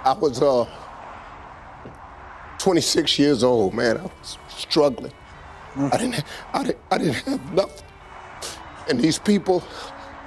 I was 26 years old, man. I was struggling. I didn't have nothing. And these people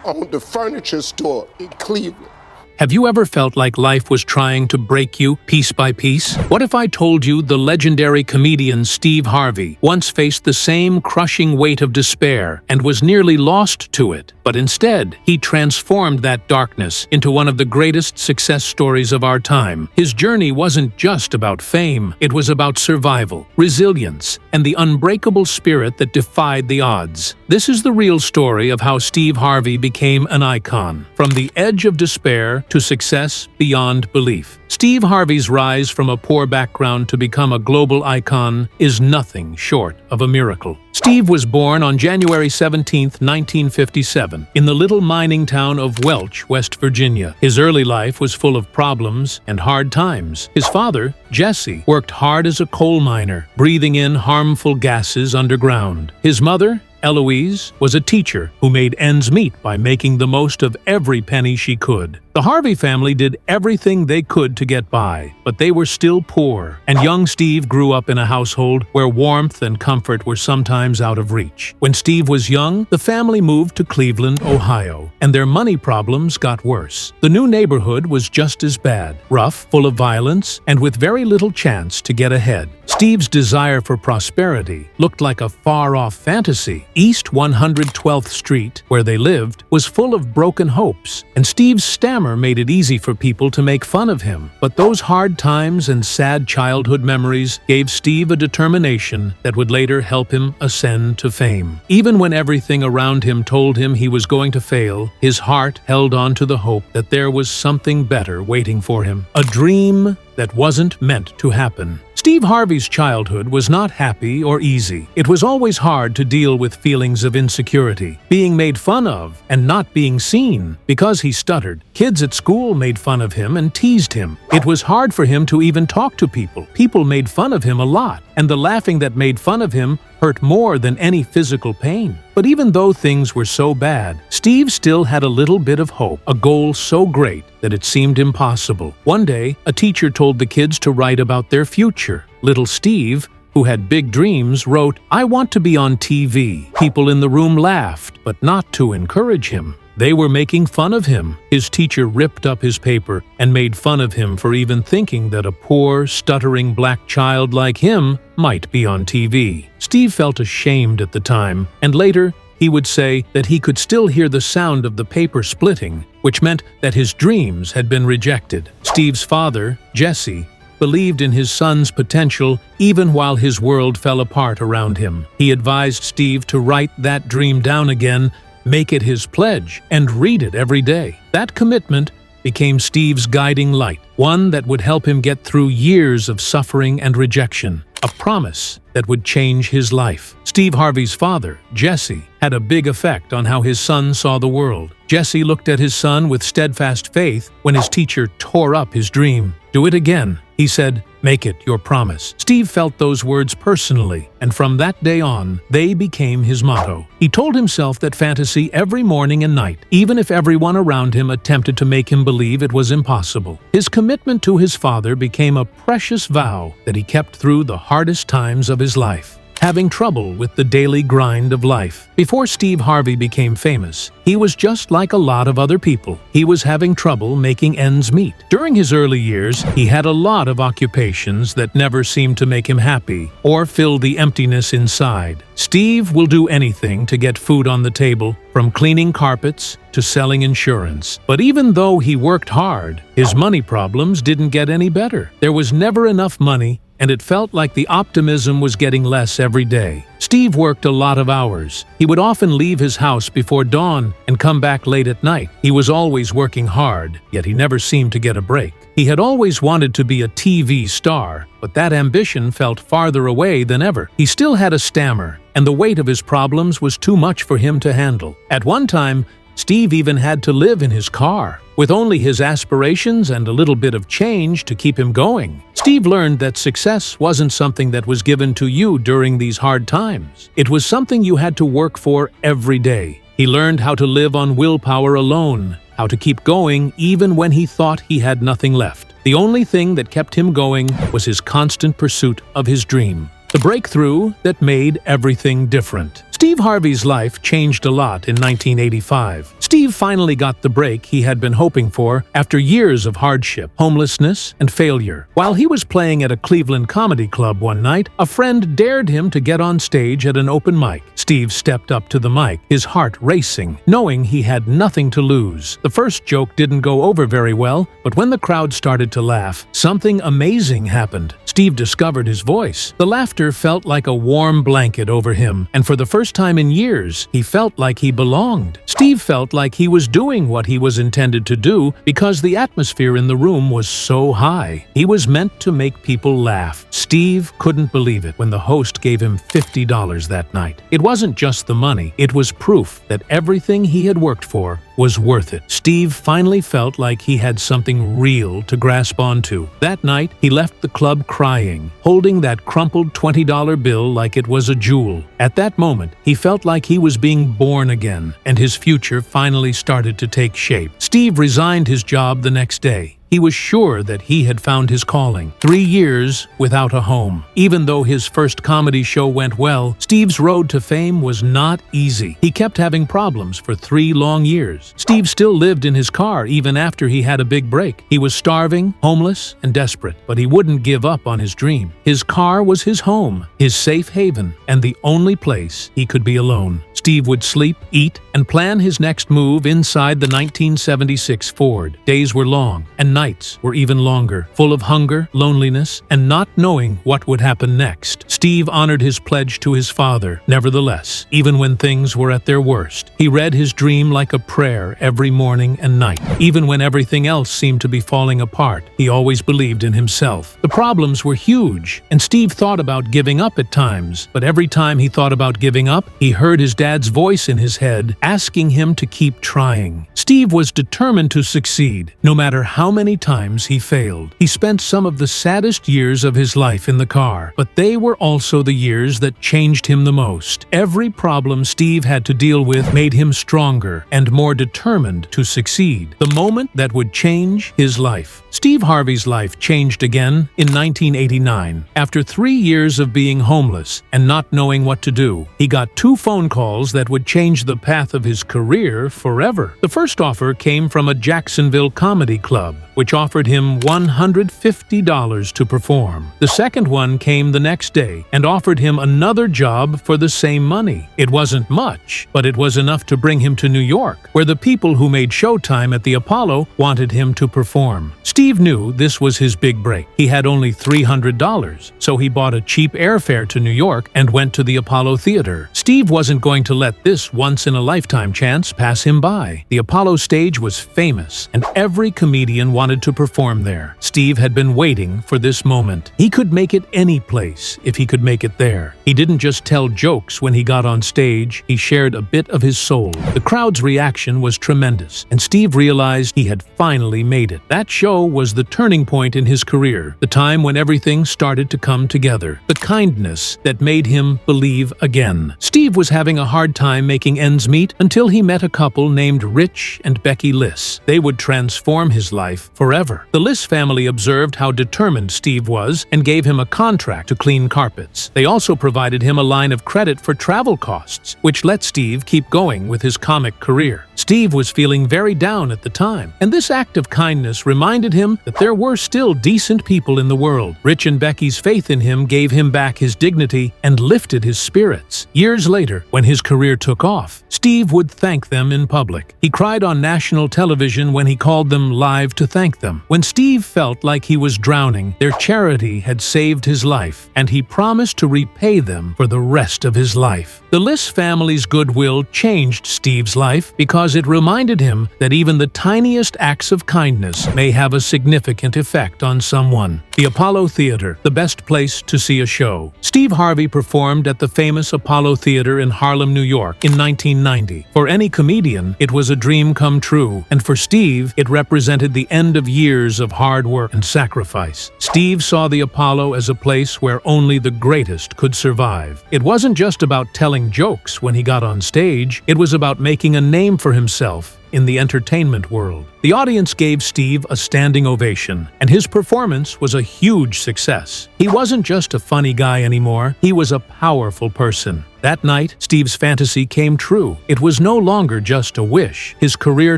owned the furniture store in Cleveland. Have you ever felt like life was trying to break you piece by piece? What if I told you the legendary comedian Steve Harvey once faced the same crushing weight of despair and was nearly lost to it, but instead he transformed that darkness into one of the greatest success stories of our time? His journey wasn't just about fame, it was about survival, resilience, and the unbreakable spirit that defied the odds. This is the real story of how Steve Harvey became an icon, from the edge of despair to success beyond belief. Steve Harvey's rise from a poor background to become a global icon is nothing short of a miracle. Steve was born on January 17, 1957, in the little mining town of Welch, West Virginia. His early life was full of problems and hard times. His father, Jesse, worked hard as a coal miner, breathing in harmful gases underground. His mother, Eloise, was a teacher who made ends meet by making the most of every penny she could. The Harvey family did everything they could to get by, but they were still poor, and young Steve grew up in a household where warmth and comfort were sometimes out of reach. When Steve was young, the family moved to Cleveland, Ohio, and their money problems got worse. The new neighborhood was just as bad, rough, full of violence, and with very little chance to get ahead. Steve's desire for prosperity looked like a far-off fantasy. East 112th Street, where they lived, was full of broken hopes, and Steve's stammer made it easy for people to make fun of him. But those hard times and sad childhood memories gave Steve a determination that would later help him ascend to fame. Even when everything around him told him he was going to fail, his heart held on to the hope that there was something better waiting for him. A dream that wasn't meant to happen. Steve Harvey's childhood was not happy or easy. It was always hard to deal with feelings of insecurity, being made fun of, and not being seen. Because he stuttered, kids at school made fun of him and teased him. It was hard for him to even talk to people. People made fun of him a lot, and the laughing that made fun of him hurt more than any physical pain. But even though things were so bad, Steve still had a little bit of hope, a goal so great that it seemed impossible. One day, a teacher told the kids to write about their future. Little Steve, who had big dreams, wrote, "I want to be on TV." People in the room laughed, but not to encourage him. They were making fun of him. His teacher ripped up his paper and made fun of him for even thinking that a poor, stuttering black child like him might be on TV. Steve felt ashamed at the time, and later he would say that he could still hear the sound of the paper splitting, which meant that his dreams had been rejected. Steve's father, Jesse, believed in his son's potential even while his world fell apart around him. He advised Steve to write that dream down again, make it his pledge, and read it every day. That commitment became Steve's guiding light, one that would help him get through years of suffering and rejection, a promise that would change his life. Steve Harvey's father, Jesse, had a big effect on how his son saw the world. Jesse looked at his son with steadfast faith when his teacher tore up his dream. "Do it again," he said. "Make it your promise." Steve felt those words personally, and from that day on, they became his motto. He told himself that fantasy every morning and night, even if everyone around him attempted to make him believe it was impossible. His commitment to his father became a precious vow that he kept through the hardest times of his life. Having trouble with the daily grind of life. Before Steve Harvey became famous, he was just like a lot of other people. He was having trouble making ends meet. During his early years, he had a lot of occupations that never seemed to make him happy or fill the emptiness inside. Steve will do anything to get food on the table, from cleaning carpets to selling insurance. But even though he worked hard, his money problems didn't get any better. There was never enough money, and it felt like the optimism was getting less every day. Steve worked a lot of hours. He would often leave his house before dawn and come back late at night. He was always working hard, yet he never seemed to get a break. He had always wanted to be a TV star, but that ambition felt farther away than ever. He still had a stammer, and the weight of his problems was too much for him to handle. At one time, Steve even had to live in his car, with only his aspirations and a little bit of change to keep him going. Steve learned that success wasn't something that was given to you during these hard times. It was something you had to work for every day. He learned how to live on willpower alone, how to keep going even when he thought he had nothing left. The only thing that kept him going was his constant pursuit of his dream. The breakthrough that made everything different. Steve Harvey's life changed a lot in 1985. Steve finally got the break he had been hoping for after years of hardship, homelessness, and failure. While he was playing at a Cleveland comedy club one night, a friend dared him to get on stage at an open mic. Steve stepped up to the mic, his heart racing, knowing he had nothing to lose. The first joke didn't go over very well, but when the crowd started to laugh, something amazing happened. Steve discovered his voice. The laughter felt like a warm blanket over him, and for the first time in years, he felt like he belonged. Steve felt like he was doing what he was intended to do because the atmosphere in the room was so high. He was meant to make people laugh. Steve couldn't believe it when the host gave him $50 that night. It wasn't just the money, it was proof that everything he had worked for was worth it. Steve finally felt like he had something real to grasp onto. That night, he left the club crying, holding that crumpled $20 bill like it was a jewel. At that moment, he felt like he was being born again, and his future finally started to take shape. Steve resigned his job the next day. He was sure that he had found his calling. 3 years without a home. Even though his first comedy show went well, Steve's road to fame was not easy. He kept having problems for 3 long years. Steve still lived in his car even after he had a big break. He was starving, homeless, and desperate, but he wouldn't give up on his dream. His car was his home, his safe haven, and the only place he could be alone. Steve would sleep, eat, and plan his next move inside the 1976 Ford. Days were long, and nights were even longer, full of hunger, loneliness, and not knowing what would happen next. Steve honored his pledge to his father. Nevertheless, even when things were at their worst, he read his dream like a prayer every morning and night. Even when everything else seemed to be falling apart, he always believed in himself. The problems were huge, and Steve thought about giving up at times, but every time he thought about giving up, he heard his dad's voice in his head asking him to keep trying. Steve was determined to succeed, no matter how many times he failed. He spent some of the saddest years of his life in the car, but they were also the years that changed him the most. Every problem Steve had to deal with made him stronger and more determined to succeed. The moment that would change his life. Steve Harvey's life changed again in 1989. After 3 years of being homeless and not knowing what to do, he got 2 phone calls that would change the path of his career forever. The first offer came from a Jacksonville comedy club, which offered him $150 to perform. The second one came the next day and offered him another job for the same money. It wasn't much, but it was enough to bring him to New York, where the people who made Showtime at the Apollo wanted him to perform. Steve knew this was his big break. He had only $300, so he bought a cheap airfare to New York and went to the Apollo Theater. Steve wasn't going to let this once-in-a-lifetime chance pass him by. The Apollo stage was famous, and every comedian wanted to perform there. Steve had been waiting for this moment. He could make it any place if he could make it there. He didn't just tell jokes when he got on stage, he shared a bit of his soul. The crowd's reaction was tremendous, and Steve realized he had finally made it. That show was the turning point in his career, the time when everything started to come together, the kindness that made him believe again. Steve was having a hard time making ends meet until he met a couple named Rich and Becky Liss. They would transform his life forever. The Liss family observed how determined Steve was and gave him a contract to clean carpets. They also provided him a line of credit for travel costs, which let Steve keep going with his comic career. Steve was feeling very down at the time, and this act of kindness reminded him that there were still decent people in the world. Rich and Becky's faith in him gave him back his dignity and lifted his spirits. Years later, when his career took off, Steve would thank them in public. He cried on national television when he called them live to thank them. When Steve felt like he was drowning, their charity had saved his life, and he promised to repay them for the rest of his life. The Liss family's goodwill changed Steve's life because it reminded him that even the tiniest acts of kindness may have a significant effect on someone. The Apollo Theater, the best place to see a show. Steve Harvey performed at the famous Apollo Theater in Harlem, New York in 1990. For any comedian, it was a dream come true, and for Steve, it represented the end of years of hard work and sacrifice. Steve saw the Apollo as a place where only the greatest could survive. It wasn't just about telling jokes when he got on stage, it was about making a name for himself in the entertainment world. The audience gave Steve a standing ovation, and his performance was a huge success. He wasn't just a funny guy anymore, he was a powerful person. That night, Steve's fantasy came true. It was no longer just a wish. His career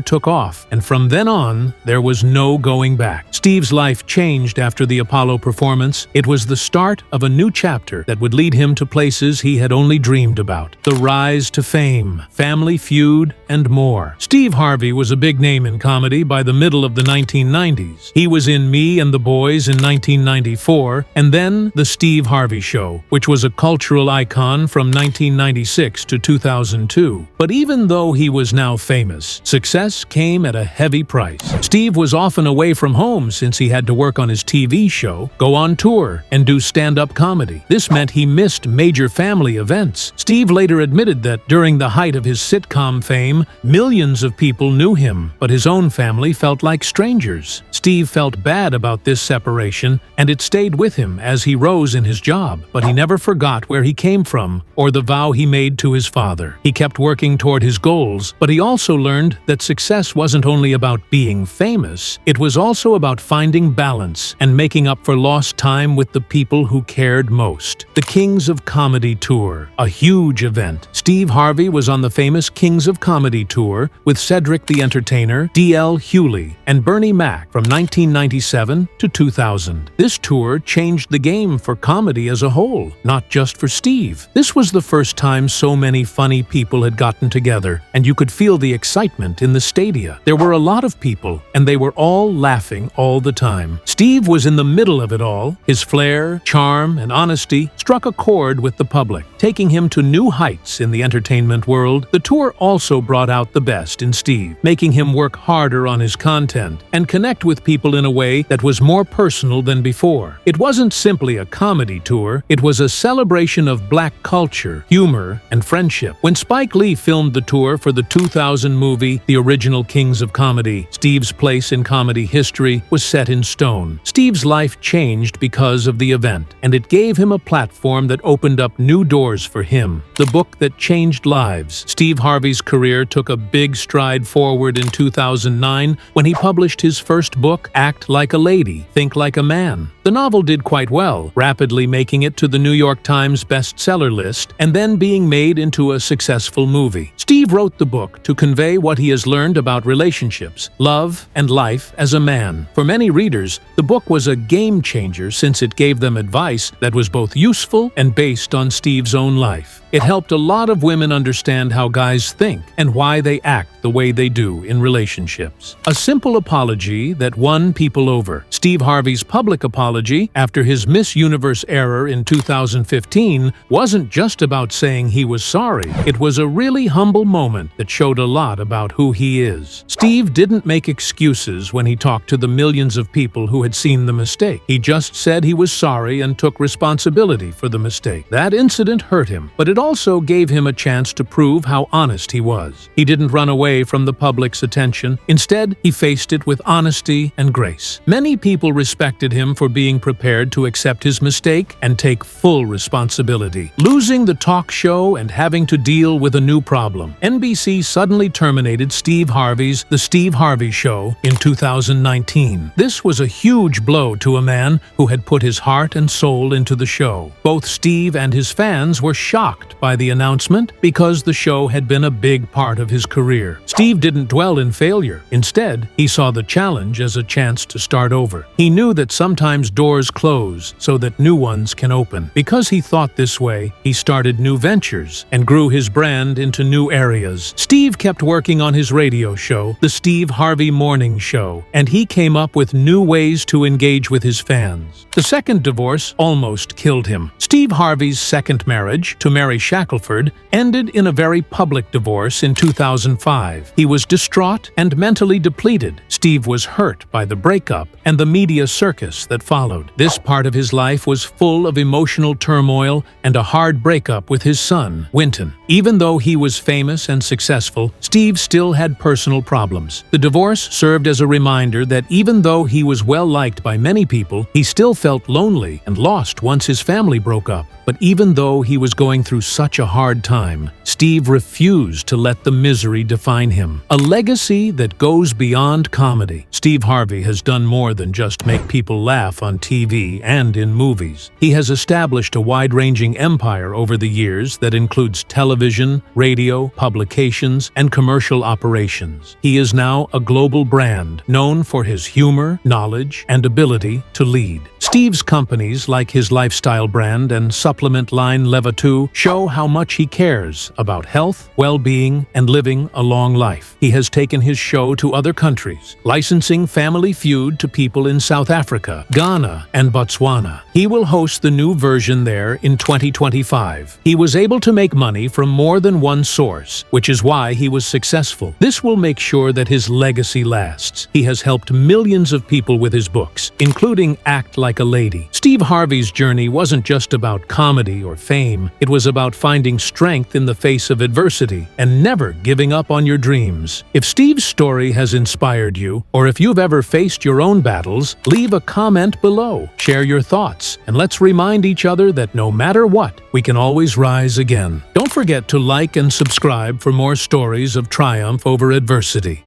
took off, and from then on, there was no going back. Steve's life changed after the Apollo performance. It was the start of a new chapter that would lead him to places he had only dreamed about. The rise to fame, Family Feud, and more. Steve Harvey was a big name in comedy by the middle of the 1990s. He was in Me and the Boys in 1994, and then The Steve Harvey Show, which was a cultural icon from 1996 to 2002. But even though he was now famous, success came at a heavy price. Steve was often away from home since he had to work on his TV show, go on tour, and do stand-up comedy. This meant he missed major family events. Steve later admitted that during the height of his sitcom fame, millions of people knew him, but his own family felt like strangers. Steve felt bad about this separation, and it stayed with him as he rose in his job. But he never forgot where he came from or the vow he made to his father. He kept working toward his goals, but he also learned that success wasn't only about being famous, it was also about finding balance and making up for lost time with the people who cared most. The Kings of Comedy Tour, a huge event. Steve Harvey was on the famous Kings of Comedy Tour with Cedric the Entertainer, D.L. Hewley, and Bernie Mac from 1997 to 2000. This tour changed the game for comedy as a whole, not just for Steve. This was the first time so many funny people had gotten together, and you could feel the excitement in the stadia. There were a lot of people, and they were all laughing all the time. Steve was in the middle of it all. His flair, charm, and honesty struck a chord with the public, taking him to new heights in the entertainment world. The tour also brought out the best in Steve, making him work harder on his content and connect with people in a way that was more personal than before. It wasn't simply a comedy tour, it was a celebration of black culture, humor, and friendship. When Spike Lee filmed the tour for the 2000 movie The Original Kings of Comedy, Steve's place in comedy history was set in stone. Steve's life changed because of the event, and it gave him a platform that opened up new doors for him. The book that changed lives. Steve Harvey's career took a big stride forward in 2009 when he published his first book, Act Like a Lady, Think Like a Man. The novel did quite well, rapidly making it to the New York Times bestseller list and then being made into a successful movie. Steve wrote the book to convey what he has learned about relationships, love, and life as a man. For many readers, the book was a game changer since it gave them advice that was both useful and based on Steve's own life. It helped a lot of women understand how guys think and why they act the way they do in relationships. A simple apology that won people over. Steve Harvey's public apology after his Miss Universe error in 2015 wasn't just about saying he was sorry. It was a really humble moment that showed a lot about who he is. Steve didn't make excuses when he talked to the millions of people who had seen the mistake. He just said he was sorry and took responsibility for the mistake. That incident hurt him, but it also gave him a chance to prove how honest he was. He didn't run away from the public's attention. Instead, he faced it with honesty and grace. Many people respected him for being prepared to accept his mistake and take full responsibility. Losing the talk show and having to deal with a new problem. NBC suddenly terminated Steve Harvey's The Steve Harvey Show in 2019. This was a huge blow to a man who had put his heart and soul into the show. Both Steve and his fans were shocked by the announcement because the show had been a big part of his career. Steve didn't dwell in failure. Instead, he saw the challenge as a chance to start over. He knew that sometimes doors close so that new ones can open. Because he thought this way, he started new ventures and grew his brand into new areas. Steve kept working on his radio show, The Steve Harvey Morning Show, and he came up with new ways to engage with his fans. The second divorce almost killed him. Steve Harvey's second marriage, to Mary Shackelford, ended in a very public divorce in 2005. He was distraught and mentally depleted. Steve was hurt by the breakup and the media circus that followed. This part of his life was full of emotional turmoil, and a hard breakup relationship with his son, Winton. Even though he was famous and successful, Steve still had personal problems. The divorce served as a reminder that even though he was well-liked by many people, he still felt lonely and lost once his family broke up. But even though he was going through such a hard time, Steve refused to let the misery define him. A legacy that goes beyond comedy. Steve Harvey has done more than just make people laugh on TV and in movies. He has established a wide-ranging empire over the years that includes television, radio, publications, and commercial operations. He is now a global brand, known for his humor, knowledge, and ability to lead. Steve's companies, like his lifestyle brand and supplement line Leva2, show how much he cares about health, well-being, and living a long life. He has taken his show to other countries, licensing Family Feud to people in South Africa, Ghana, and Botswana. He will host the new version there in 2025. He was able to make money from more than one source, which is why he was successful. This will make sure that his legacy lasts. He has helped millions of people with his books, including Act Like a Lady. Steve Harvey's journey wasn't just about comedy or fame. It was about finding strength in the face of adversity and never giving up on your dreams. If Steve's story has inspired you, or if you've ever faced your own battles, leave a comment below. Share your thoughts, and let's remind each other that no matter what, we can always rise again. Don't forget to like and subscribe for more stories of triumph over adversity.